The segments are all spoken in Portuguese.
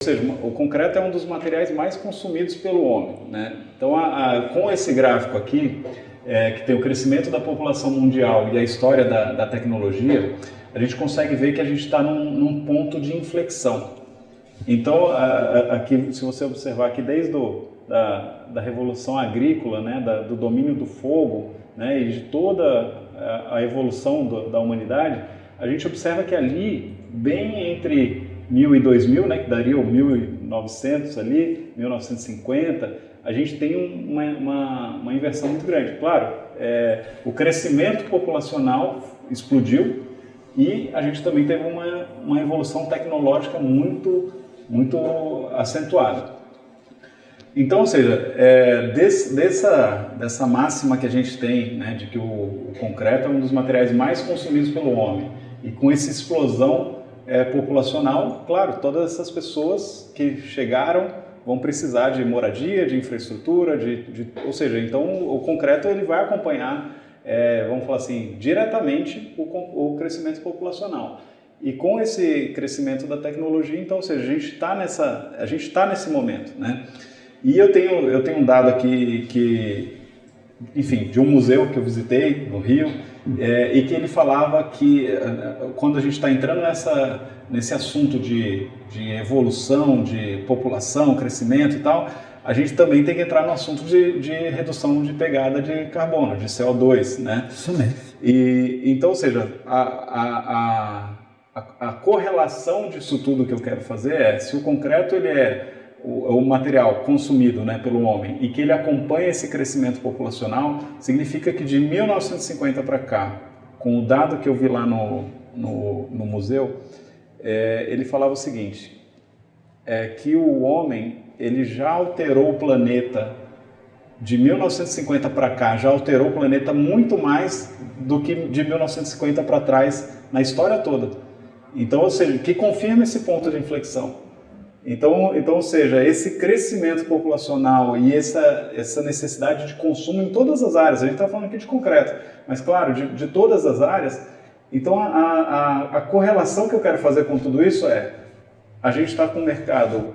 Ou seja, o concreto é um dos materiais mais consumidos pelo homem, né? Então, com esse gráfico aqui, que tem o crescimento da população mundial e a história da tecnologia, a gente consegue ver que a gente está num ponto de inflexão. Então, aqui, se você observar aqui, desde da Revolução Agrícola, né, do domínio do fogo, né, e de toda a evolução da humanidade, a gente observa que ali, bem entre 1000 e 2000, né, que daria o 1900 ali, 1950, a gente tem uma inversão muito grande. Claro, o crescimento populacional explodiu e a gente também teve uma evolução tecnológica muito acentuada. Então, ou seja, dessa máxima que a gente tem, né, de que o concreto é um dos materiais mais consumidos pelo homem, e com essa explosão populacional, claro, todas essas pessoas que chegaram vão precisar de moradia, de infraestrutura, ou seja, então o concreto ele vai acompanhar, vamos falar assim, diretamente o crescimento populacional. E com esse crescimento da tecnologia, então, ou seja, a gente está nesse momento, né? E eu tenho um dado aqui enfim, de um museu que eu visitei no Rio, e que ele falava que quando a gente está entrando nesse assunto de evolução, de população, crescimento e tal, a gente também tem que entrar no assunto de redução de pegada de carbono, de CO2, né? Isso mesmo. Então, ou seja, a correlação disso tudo que eu quero fazer se o concreto ele é o material consumido, né, pelo homem e que ele acompanha esse crescimento populacional, significa que de 1950 para cá, com o dado que eu vi lá no museu, ele falava o seguinte, que o homem ele já alterou o planeta de 1950 para cá, já alterou o planeta muito mais do que de 1950 para trás na história toda. Então, ou seja, que confirma esse ponto de inflexão. Então, ou seja, esse crescimento populacional e essa necessidade de consumo em todas as áreas, a gente está falando aqui de concreto, mas claro, de todas as áreas, então a correlação que eu quero fazer com tudo isso a gente está com um mercado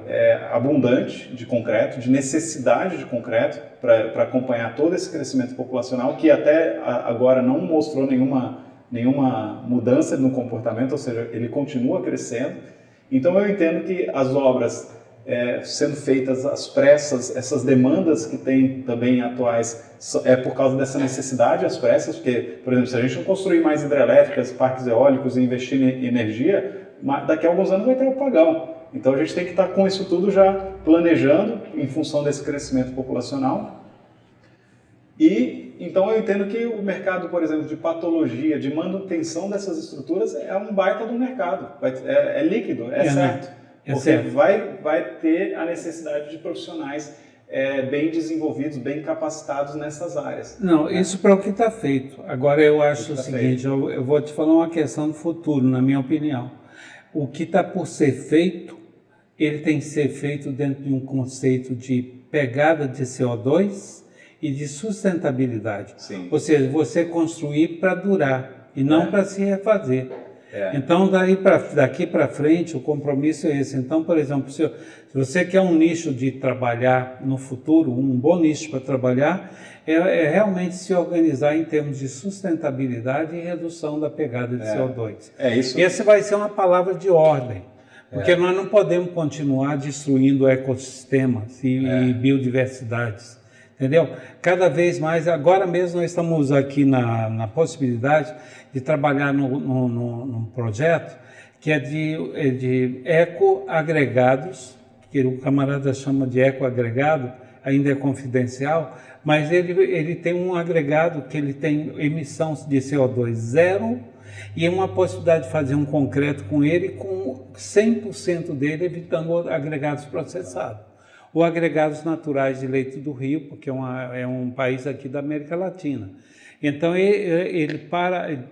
abundante de concreto, de necessidade de concreto para acompanhar todo esse crescimento populacional, que até agora não mostrou nenhuma mudança no comportamento, ou seja, ele continua crescendo. Então eu entendo que as obras sendo feitas às pressas, essas demandas que tem também atuais, por causa dessa necessidade às pressas, porque, por exemplo, se a gente não construir mais hidrelétricas, parques eólicos e investir em energia, daqui a alguns anos vai ter um apagão. Então a gente tem que estar com isso tudo já planejando em função desse crescimento populacional. E então eu entendo que o mercado, por exemplo, de patologia, de manutenção dessas estruturas é um baita do mercado, é líquido, certo. Porque certo. vai ter a necessidade de profissionais bem desenvolvidos, bem capacitados nessas áreas. Não, isso para o que está feito. Agora eu acho o seguinte, eu vou te falar uma questão do futuro, na minha opinião. O que está por ser feito, ele tem que ser feito dentro de um conceito de pegada de CO2 e de sustentabilidade. Sim. Ou seja, você construir para durar e não para se refazer. Então, daqui para frente, o compromisso é esse. Então, por exemplo, se você quer um nicho de trabalhar no futuro, um bom nicho para trabalhar, é realmente se organizar em termos de sustentabilidade e redução da pegada de CO2. Isso. Essa vai ser uma palavra de ordem, porque nós não podemos continuar destruindo ecossistemas e biodiversidades. Entendeu? Cada vez mais, agora mesmo nós estamos aqui na possibilidade de trabalhar num projeto que é de ecoagregados, que o camarada chama de ecoagregado, ainda é confidencial, mas ele tem um agregado que ele tem emissão de CO2 zero e uma possibilidade de fazer um concreto com ele com 100% dele evitando agregados processados. Ou agregados naturais de leito do rio, porque é um país aqui da América Latina. Então ele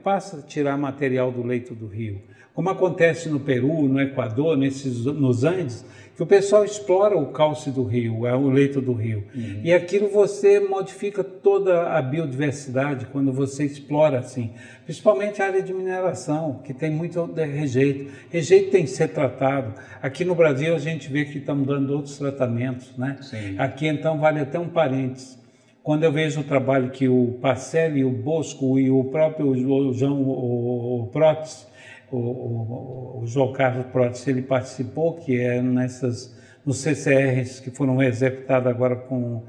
passa a tirar material do leito do rio, como acontece no Peru, no Equador, nos Andes, que o pessoal explora o cauce do rio, o leito do rio. E aquilo você modifica toda a biodiversidade quando você explora assim. Principalmente a área de mineração, que tem muito rejeito. Rejeito tem que ser tratado. Aqui no Brasil a gente vê que estamos dando outros tratamentos, né? Sim. Aqui então vale até um parênteses. Quando eu vejo o trabalho que o Pacelli, o Bosco e o próprio João Protz, o João Carlos Protz, ele participou, que é nos CCRs que foram executados agora com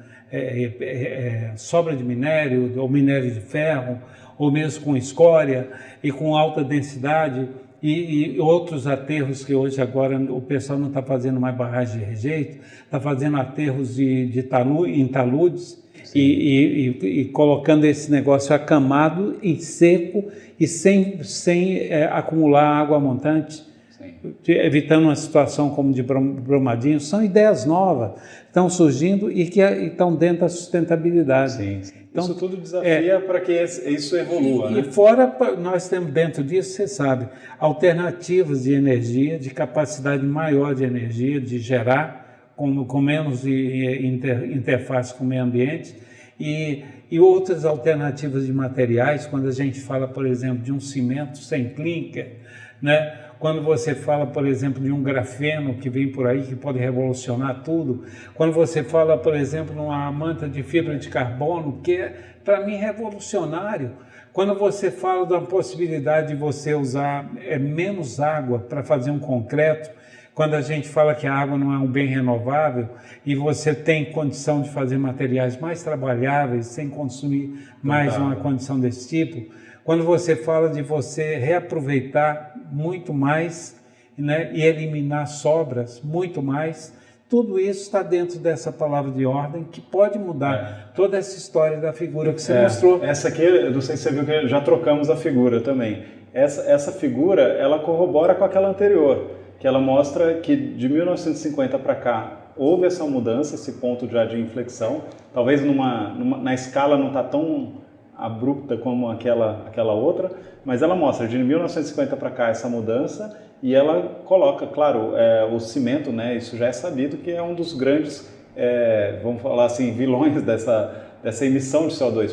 sobra de minério, ou minério de ferro, ou mesmo com escória e com alta densidade, e outros aterros que hoje agora o pessoal não está fazendo mais barragem de rejeito, está fazendo aterros em taludes, e colocando esse negócio acamado e seco e sem acumular água montante, evitando uma situação como de Brumadinho. São ideias novas, estão surgindo e que estão dentro da sustentabilidade. Sim. Então, isso tudo desafia para que isso evolua. E fora, nós temos dentro disso, você sabe, alternativas de energia, de capacidade maior de energia, de gerar, com menos interface com o meio ambiente, e outras alternativas de materiais, quando a gente fala, por exemplo, de um cimento sem clinker, né? Quando você fala, por exemplo, de um grafeno que vem por aí, que pode revolucionar tudo, quando você fala, por exemplo, numa manta de fibra de carbono, que é, para mim, revolucionário. Quando você fala da possibilidade de você usar menos água para fazer um concreto, quando a gente fala que a água não é um bem renovável e você tem condição de fazer materiais mais trabalháveis sem consumir mais uma condição desse tipo, quando você fala de você reaproveitar muito mais, né, e eliminar sobras muito mais, tudo isso está dentro dessa palavra de ordem que pode mudar toda essa história da figura que você mostrou. Essa aqui, eu não sei se você viu que já trocamos a figura também. Essa figura, ela corrobora com aquela anterior, que ela mostra que de 1950 para cá houve essa mudança, esse ponto já de inflexão. Talvez na escala não está tão abrupta como aquela outra, mas ela mostra de 1950 para cá essa mudança e ela coloca, claro, o cimento, né? Isso já é sabido que é um dos grandes, vamos falar assim, vilões dessa emissão de CO2.